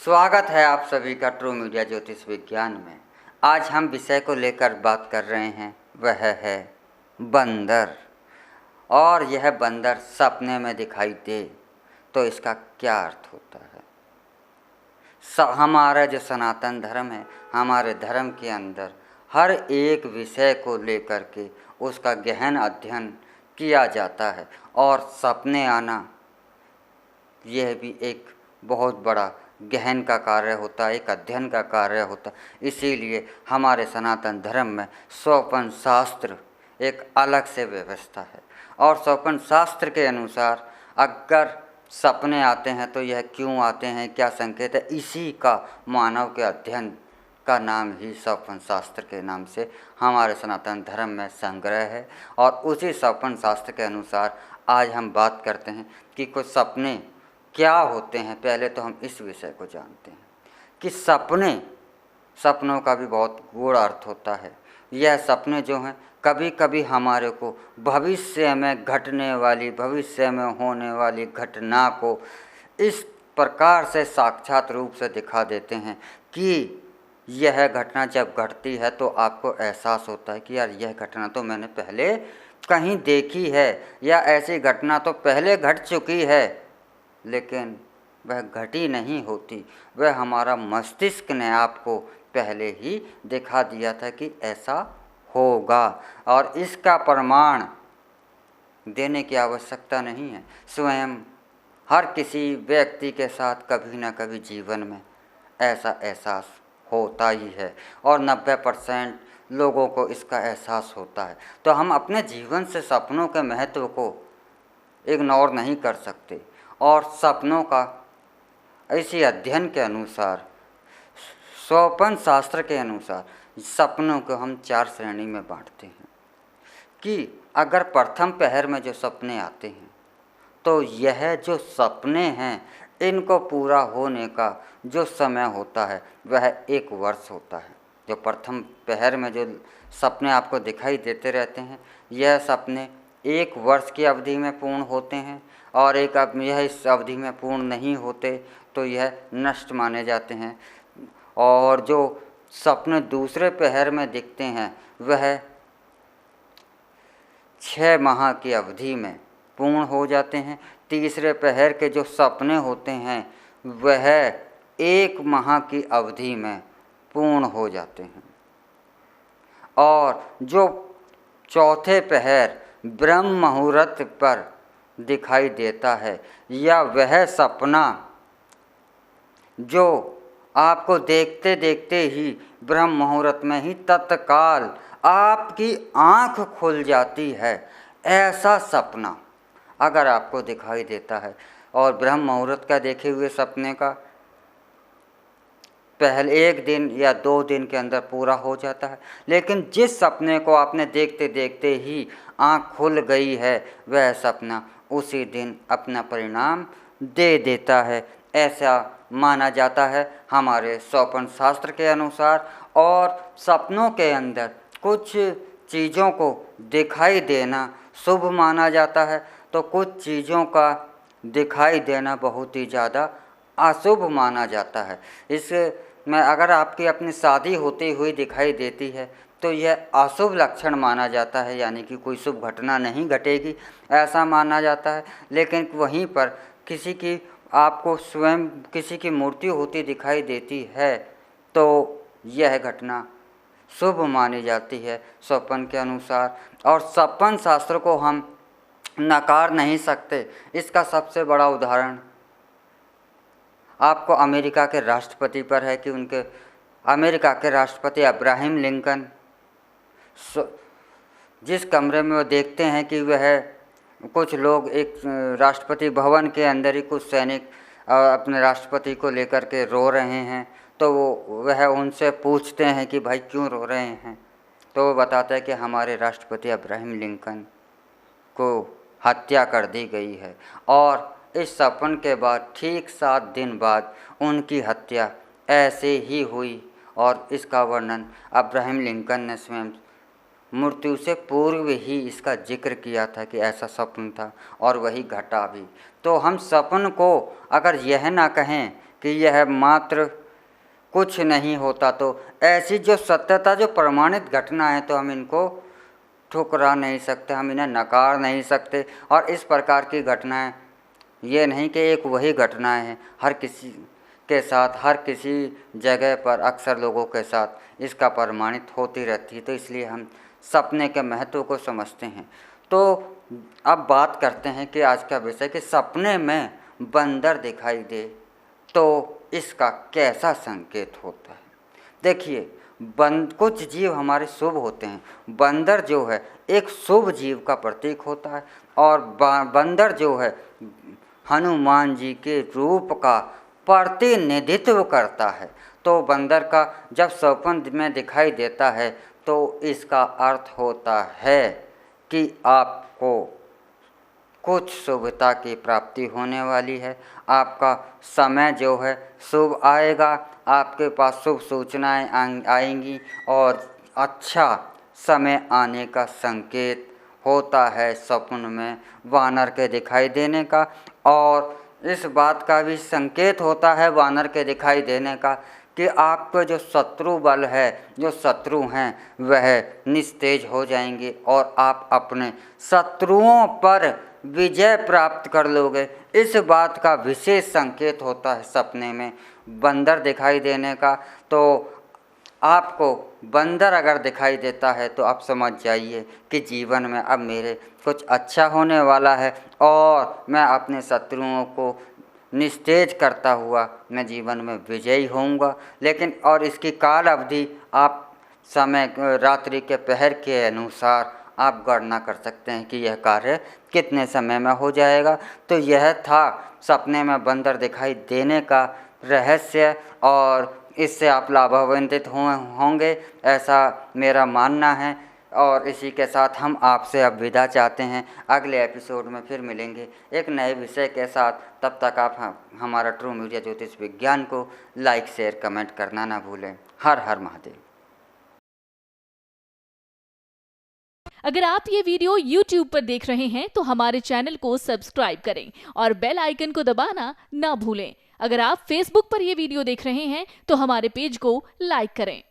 स्वागत है आप सभी का ट्रू मीडिया ज्योतिष विज्ञान में। आज हम विषय को लेकर बात कर रहे हैं, वह है बंदर। और यह बंदर सपने में दिखाई दे तो इसका क्या अर्थ होता है। हमारा जो सनातन धर्म है, हमारे धर्म के अंदर हर एक विषय को लेकर के उसका गहन अध्ययन किया जाता है। और सपने आना यह भी एक बहुत बड़ा गहन का कार्य होता है, एक अध्ययन का कार्य होता है। इसीलिए हमारे सनातन धर्म में स्वपन शास्त्र एक अलग से व्यवस्था है। और स्वपन शास्त्र के अनुसार अगर सपने आते हैं तो यह क्यों आते हैं, क्या संकेत है, इसी का मानव के अध्ययन का नाम ही स्वपन शास्त्र के नाम से हमारे सनातन धर्म में संग्रह है। और उसी स्वपन शास्त्र के अनुसार आज हम बात करते हैं कि कुछ सपने क्या होते हैं। पहले तो हम इस विषय को जानते हैं कि सपनों का भी बहुत गूढ़ अर्थ होता है। यह सपने जो हैं कभी कभी हमारे को भविष्य में घटने वाली, भविष्य में होने वाली घटना को इस प्रकार से साक्षात रूप से दिखा देते हैं कि यह घटना जब घटती है तो आपको एहसास होता है कि यार यह घटना तो मैंने पहले कहीं देखी है, या ऐसी घटना तो पहले घट चुकी है, लेकिन वह घटी नहीं होती। वह हमारा मस्तिष्क ने आपको पहले ही दिखा दिया था कि ऐसा होगा। और इसका प्रमाण देने की आवश्यकता नहीं है। स्वयं हर किसी व्यक्ति के साथ कभी ना कभी जीवन में ऐसा एहसास होता ही है, और 90% लोगों को इसका एहसास होता है। तो हम अपने जीवन से सपनों के महत्व को इग्नोर नहीं कर सकते। और सपनों का इसी अध्ययन के अनुसार, स्वपन शास्त्र के अनुसार, सपनों को हम 4 श्रेणी में बांटते हैं कि अगर प्रथम पहर में जो सपने आते हैं तो यह जो सपने हैं इनको पूरा होने का जो समय होता है वह 1 वर्ष होता है। जो प्रथम पहर में जो सपने आपको दिखाई देते रहते हैं, यह सपने 1 वर्ष की अवधि में पूर्ण होते हैं। और यह इस अवधि में पूर्ण नहीं होते तो यह नष्ट माने जाते हैं। और जो सपने दूसरे पहर में दिखते हैं वह 6 माह की अवधि में पूर्ण हो जाते हैं। तीसरे पहर के जो सपने होते हैं वह 1 माह की अवधि में पूर्ण हो जाते हैं। और जो चौथे पहर ब्रह्म मुहूर्त पर दिखाई देता है, या वह सपना जो आपको देखते देखते ही ब्रह्म मुहूर्त में ही तत्काल आपकी आँख खुल जाती है, ऐसा सपना अगर आपको दिखाई देता है और ब्रह्म मुहूर्त का देखे हुए सपने का पहले 1 दिन या 2 दिन के अंदर पूरा हो जाता है, लेकिन जिस सपने को आपने देखते देखते ही आँख खुल गई है वह सपना उसी दिन अपना परिणाम दे देता है, ऐसा माना जाता है हमारे स्वपन शास्त्र के अनुसार। और सपनों के अंदर कुछ चीज़ों को दिखाई देना शुभ माना जाता है, तो कुछ चीज़ों का दिखाई देना बहुत ही ज़्यादा अशुभ माना जाता है। इसमें अगर आपकी अपनी शादी होती हुई दिखाई देती है तो यह अशुभ लक्षण माना जाता है, यानी कि कोई शुभ घटना नहीं घटेगी ऐसा माना जाता है। लेकिन वहीं पर किसी की आपको स्वयं किसी की मृत्यु होती दिखाई देती है तो यह घटना शुभ मानी जाती है स्वपन के अनुसार। और स्वपन शास्त्र को हम नकार नहीं सकते। इसका सबसे बड़ा उदाहरण आपको अमेरिका के राष्ट्रपति पर है कि अमेरिका के राष्ट्रपति अब्राहम लिंकन जिस कमरे में वो देखते हैं कि वह कुछ लोग एक राष्ट्रपति भवन के अंदर ही कुछ सैनिक अपने राष्ट्रपति को लेकर के रो रहे हैं, तो वह उनसे पूछते हैं कि भाई क्यों रो रहे हैं। तो वो बताता है कि हमारे राष्ट्रपति अब्राहम लिंकन को हत्या कर दी गई है। और इस सपन के बाद ठीक 7 दिन बाद उनकी हत्या ऐसे ही हुई। और इसका वर्णन अब्राहम लिंकन ने स्वयं मृत्यु से पूर्व ही इसका जिक्र किया था कि ऐसा स्वप्न था और वही घटा भी। तो हम स्वप्न को अगर यह ना कहें कि यह मात्र कुछ नहीं होता, तो ऐसी जो सत्यता, जो प्रमाणित घटना है, तो हम इनको ठुकरा नहीं सकते, हम इन्हें नकार नहीं सकते। और इस प्रकार की घटनाएं, ये नहीं कि एक वही घटनाएं हैं, हर किसी के साथ, हर किसी जगह पर, अक्सर लोगों के साथ इसका प्रमाणित होती रहती है। तो इसलिए हम सपने के महत्व को समझते हैं। तो अब बात करते हैं कि आज का विषय कि सपने में बंदर दिखाई दे तो इसका कैसा संकेत होता है। देखिए, कुछ जीव हमारे शुभ होते हैं। बंदर जो है एक शुभ जीव का प्रतीक होता है, और बंदर जो है हनुमान जी के रूप का प्रतिनिधित्व करता है। तो बंदर का जब स्वप्न में दिखाई देता है तो इसका अर्थ होता है कि आपको कुछ शुभता की प्राप्ति होने वाली है, आपका समय जो है शुभ आएगा, आपके पास शुभ सूचनाएं आएंगी और अच्छा समय आने का संकेत होता है स्वप्न में वानर के दिखाई देने का। और इस बात का भी संकेत होता है वानर के दिखाई देने का कि आपके जो शत्रु बल है, जो शत्रु हैं, वह निस्तेज हो जाएंगे और आप अपने शत्रुओं पर विजय प्राप्त कर लोगे। इस बात का विशेष संकेत होता है सपने में बंदर दिखाई देने का। तो आपको बंदर अगर दिखाई देता है तो आप समझ जाइए कि जीवन में अब मेरे कुछ अच्छा होने वाला है और मैं अपने शत्रुओं को निस्तेज करता हुआ मैं जीवन में विजयी होऊंगा। लेकिन और इसकी काल अवधि आप समय रात्रि के पहर के अनुसार आप गणना कर सकते हैं कि यह कार्य कितने समय में हो जाएगा। तो यह था सपने में बंदर दिखाई देने का रहस्य, और इससे आप लाभान्वित होंगे, ऐसा मेरा मानना है। और इसी के साथ हम आपसे अब विदा चाहते हैं। अगले एपिसोड में फिर मिलेंगे एक नए विषय के साथ। तब तक आप हमारा ट्रू मीडिया ज्योतिष विज्ञान को लाइक, शेयर, कमेंट करना ना भूलें। हर हर महादेव। अगर आप ये वीडियो YouTube पर देख रहे हैं तो हमारे चैनल को सब्सक्राइब करें और बेल आइकन को दबाना ना भूलें। अगर आप Facebook पर ये वीडियो देख रहे हैं तो हमारे पेज को लाइक करें।